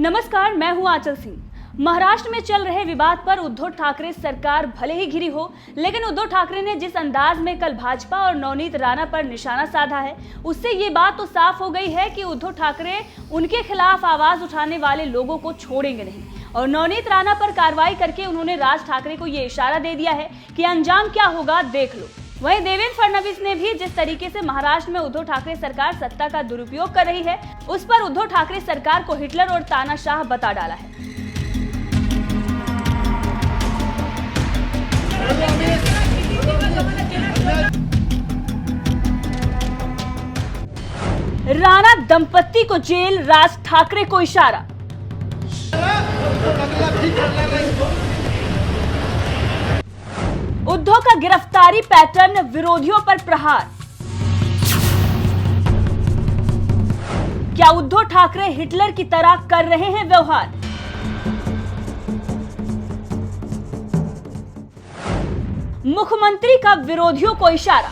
नमस्कार, मैं हूं आंचल सिंह। महाराष्ट्र में चल रहे विवाद पर उद्धव ठाकरे सरकार भले ही घिरी हो, लेकिन उद्धव ठाकरे ने जिस अंदाज में कल भाजपा और नवनीत राणा पर निशाना साधा है, उससे ये बात तो साफ हो गई है कि उद्धव ठाकरे उनके खिलाफ आवाज उठाने वाले लोगों को छोड़ेंगे नहीं। और नवनीत राणा पर कार्रवाई करके उन्होंने राज ठाकरे को ये इशारा दे दिया है कि अंजाम क्या होगा देख लो। वहीं देवेंद्र फडणवीस ने भी जिस तरीके से महाराष्ट्र में उद्धव ठाकरे सरकार सत्ता का दुरुपयोग कर रही है, उस पर उद्धव ठाकरे सरकार को हिटलर और तानाशाह बता डाला है। राणा दंपत्ति को जेल, राज ठाकरे को इशारा। उद्धव का गिरफ्तारी पैटर्न, विरोधियों पर प्रहार। क्या उद्धव ठाकरे हिटलर की तरह कर रहे हैं व्यवहार? मुख्यमंत्री का विरोधियों को इशारा।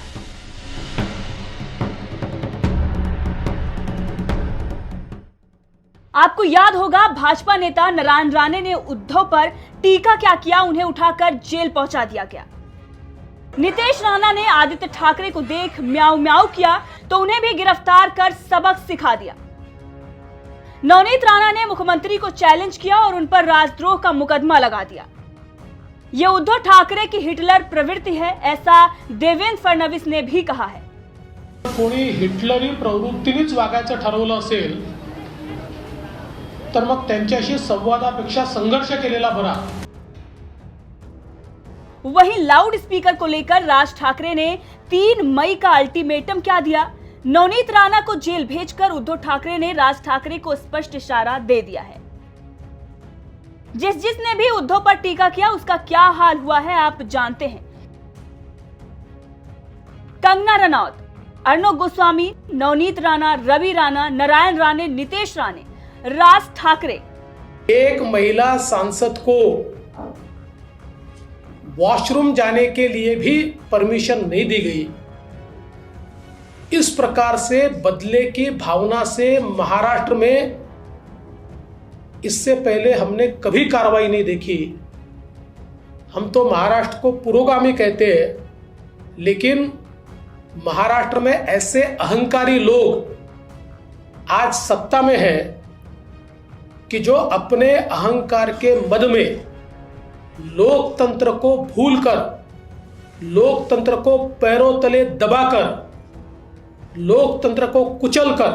आपको याद होगा, भाजपा नेता नारायण राणे ने उद्धव पर टीका क्या किया, उन्हें उठाकर जेल पहुंचा दिया गया। नीतीश राणा ने आदित्य ठाकरे को देख म्याऊ म्याऊ किया तो उन्हें भी गिरफ्तार कर सबक सिखा दिया। नवनीत राणा ने मुख्यमंत्री को चैलेंज किया और उन पर राजद्रोह का मुकदमा लगा दिया। यह उद्धव ठाकरे की हिटलर प्रवृत्ति है, ऐसा देवेंद्र फडणवीस ने भी कहा है। कोणी हिटलरी प्रवृत्तीनेच वागायचं ठरवलं असेल तर मग त्यांच्याशी संवादापेक्षा संघर्ष केलेला बरा। वहीं लाउड स्पीकर को लेकर राज ठाकरे ने 3 मई का अल्टीमेटम क्या दिया? नवनीत राणा को जेल भेजकर उद्धव ठाकरे ने राज ठाकरे को स्पष्ट इशारा दे दिया है। जिसने भी उद्धव पर टीका किया उसका क्या हाल हुआ है आप जानते हैं। कंगना रनौत, अर्णब गोस्वामी, नवनीत राणा, रवि राणा, नारायण राणे, नीतीश राणे, राज ठाकरे। एक महिला सांसद को वॉशरूम जाने के लिए भी परमिशन नहीं दी गई। इस प्रकार से बदले की भावना से महाराष्ट्र में इससे पहले हमने कभी कार्रवाई नहीं देखी। हम तो महाराष्ट्र को पुरोगामी कहते हैं, लेकिन महाराष्ट्र में ऐसे अहंकारी लोग आज सत्ता में हैं कि जो अपने अहंकार के मद में लोकतंत्र को भूलकर, लोकतंत्र को पैरों तले दबाकर, लोकतंत्र को कुचलकर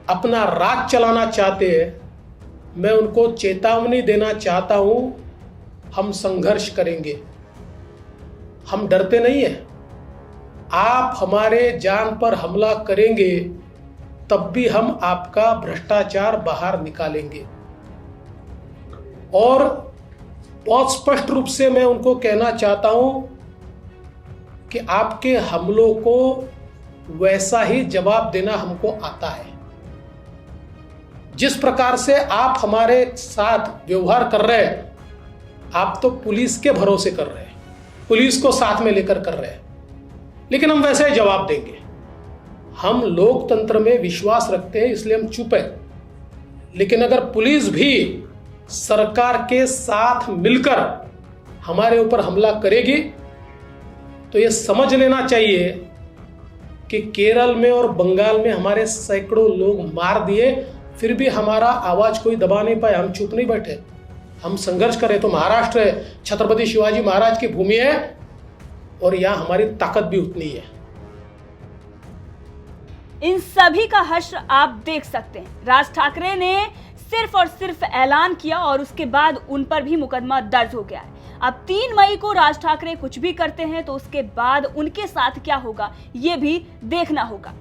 अपना राज चलाना चाहते हैं। मैं उनको चेतावनी देना चाहता हूं, हम संघर्ष करेंगे, हम डरते नहीं हैं। आप हमारे जान पर हमला करेंगे तब भी हम आपका भ्रष्टाचार बाहर निकालेंगे। और बहुत स्पष्ट रूप से मैं उनको कहना चाहता हूं कि आपके हमलों को वैसा ही जवाब देना हमको आता है। जिस प्रकार से आप हमारे साथ व्यवहार कर रहे हैं, आप तो पुलिस के भरोसे कर रहे हैं, पुलिस को साथ में लेकर कर रहे हैं, लेकिन हम वैसे ही जवाब देंगे। हम लोकतंत्र में विश्वास रखते हैं, इसलिए हम चुप हैं। लेकिन अगर पुलिस भी सरकार के साथ मिलकर हमारे ऊपर हमला करेगी तो ये समझ लेना चाहिए कि केरल में और बंगाल में हमारे सैकड़ों लोग मार दिए, फिर भी हमारा आवाज कोई दबा नहीं पाया। हम चुप नहीं बैठे, हम संघर्ष करें। तो महाराष्ट्र है, छत्रपति शिवाजी महाराज की भूमि है और यहां हमारी ताकत भी उतनी है। इन सभी का हश्र आप देख सकते हैं। राज ठाकरे ने सिर्फ और सिर्फ ऐलान किया और उसके बाद उन पर भी मुकदमा दर्ज हो गया है। अब 3 मई को राज ठाकरे कुछ भी करते हैं तो उसके बाद उनके साथ क्या होगा ये भी देखना होगा।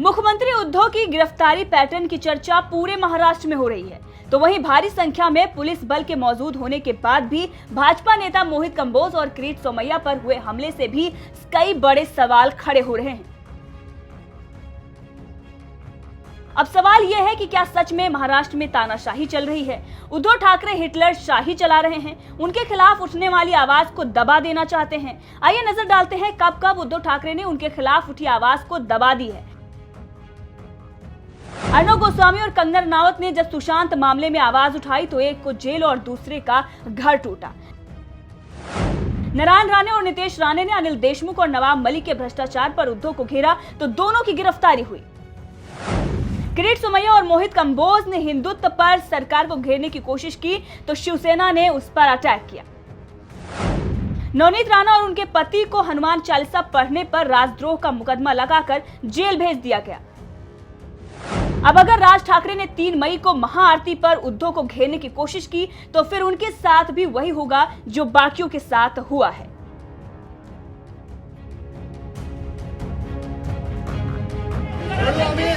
मुख्यमंत्री उद्धव की गिरफ्तारी पैटर्न की चर्चा पूरे महाराष्ट्र में हो रही है, तो वहीं भारी संख्या में पुलिस बल के मौजूद होने के बाद भी भाजपा नेता मोहित कंबोज और किरीट सोमैया पर हुए हमले से भी कई बड़े सवाल खड़े हो रहे हैं। अब सवाल यह है कि क्या सच में महाराष्ट्र में तानाशाही चल रही है? उद्धव ठाकरे हिटलर शाही चला रहे हैं, उनके खिलाफ उठने वाली आवाज को दबा देना चाहते हैं। आइए नजर डालते हैं कब कब उद्धव ठाकरे ने उनके खिलाफ उठी आवाज को दबा दी है। अर्णब गोस्वामी और कंगना रनावत ने जब सुशांत मामले में आवाज उठाई तो एक को जेल और दूसरे का घर टूटा। नारायण राणे और नितेश राणे ने अनिल देशमुख और नवाब मलिक के भ्रष्टाचार पर उद्धव को घेरा तो दोनों की गिरफ्तारी हुई। किरीट सोमैया और मोहित कंबोज ने हिंदुत्व पर सरकार को घेरने की कोशिश की तो शिवसेना ने उस पर अटैक किया। नवनीत राणा और उनके पति को हनुमान चालीसा पढ़ने पर राजद्रोह का मुकदमा लगाकर जेल भेज दिया गया। अब अगर राज ठाकरे ने 3 मई को महाआरती पर उद्धव को घेरने की कोशिश की तो फिर उनके साथ भी वही होगा जो बाकियों के साथ हुआ है। अरे